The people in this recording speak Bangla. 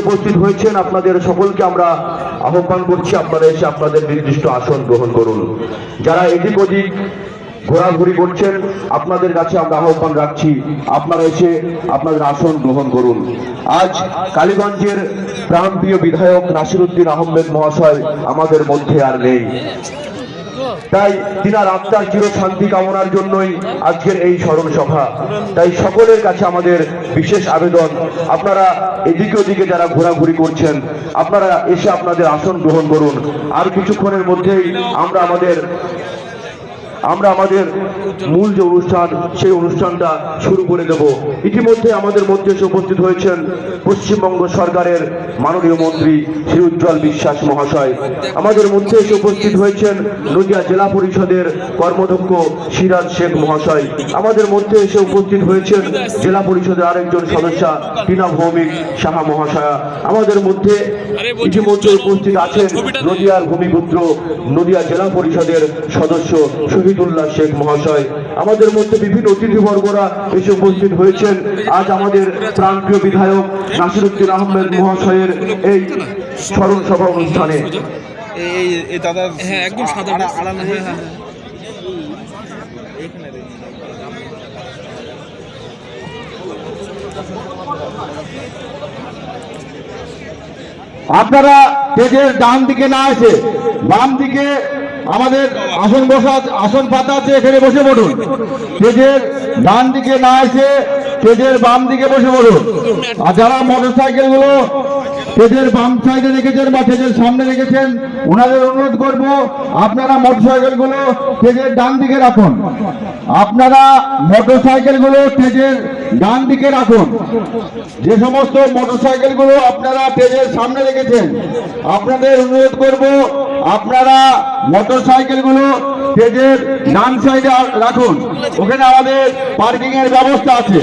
উপস্থিত হয়েছেন আপনাদের সকলকে আমরা আহ্বান করছি, আপনারা এসে আপনাদের নির্দিষ্ট আসন গ্রহণ করুন। যারা এদিক ওদিক ঘোরাঘুরি করছেন আপনাদের কাছে আমরা আহ্বান রাখছি, আপনারা এসে আপনাদের আসন গ্রহণ করুন। আজ কালীগঞ্জের প্রাণপ্রিয় বিধায়ক নাসিরউদ্দিন আহমেদ মহাশয় আমাদের মধ্যে আর নেই, তাই তিনার আত্মার চির শান্তি কামনার জন্যই আজকের এই স্মরণ সভা। তাই সকলের কাছে আমাদের বিশেষ আবেদন, আপনারা এদিকে ওদিকে যারা ঘোরাঘুরি করছেন আপনারা এসে আপনাদের আসন গ্রহণ করুন। আর কিছুক্ষণের মধ্যেই আমরা আমাদের মূল যে অনুষ্ঠান সেই অনুষ্ঠানটা শুরু করে দেব। ইতিমধ্যে আমাদের মধ্যে এসে উপস্থিত হয়েছেন পশ্চিমবঙ্গ সরকারের মাননীয় মন্ত্রী শ্রী উজ্জ্বল বিশ্বাস মহাশয়। আমাদের মধ্যে এসে উপস্থিত হয়েছেন নদিয়া জেলা পরিষদের কর্মাধ্যক্ষ সিরাজ শেখ মহাশয়। আমাদের মধ্যে এসে উপস্থিত হয়েছেন জেলা পরিষদের আরেকজন সদস্যা টিনা ভৌমিক সাহা মহাশয়া। আমাদের মধ্যে ইতিমধ্যে উপস্থিত আছেন নদিয়ার ভূমিপুত্র নদিয়া জেলা পরিষদের সদস্য শহীদুল্লাহ শেখ মহাশয়। আমাদের মধ্যে বিভিন্ন অতিথিবর্গরা এসে উপস্থিত হয়েছেন আজ আমাদের প্রাণপ্রিয় বিধায়ক নাসিরউদ্দিন আহমেদ মহাশয়ের এই স্মরণ সভা অনুষ্ঠানে। আপনারা স্টেজের ডান দিকে না এসে বাম দিকে আমাদের আসন পাতা আছে, এখানে বসে পড়ুন। স্টেজের ডান দিকে না এসে স্টেজের বাম দিকে বসে পড়ুন। আর যারা মোটরসাইকেল গুলো স্টেজের বাম সাইডে রেখেছেন বা স্টেজের সামনে রেখেছেন ওনাদের অনুরোধ করব আপনারা মোটরসাইকেল গুলো স্টেজের ডান দিকে রাখুন। আপনারা মোটরসাইকেল গুলো স্টেজের ডান দিকে রাখুন। যে সমস্ত মোটরসাইকেল গুলো আপনারা স্টেজের সামনে রেখেছেন আপনাদের অনুরোধ করব আপনারা মোটরসাইকেল গুলো স্টেজের ডান সাইডে রাখুন। ওখানে আমাদের পার্কিং এর ব্যবস্থা আছে।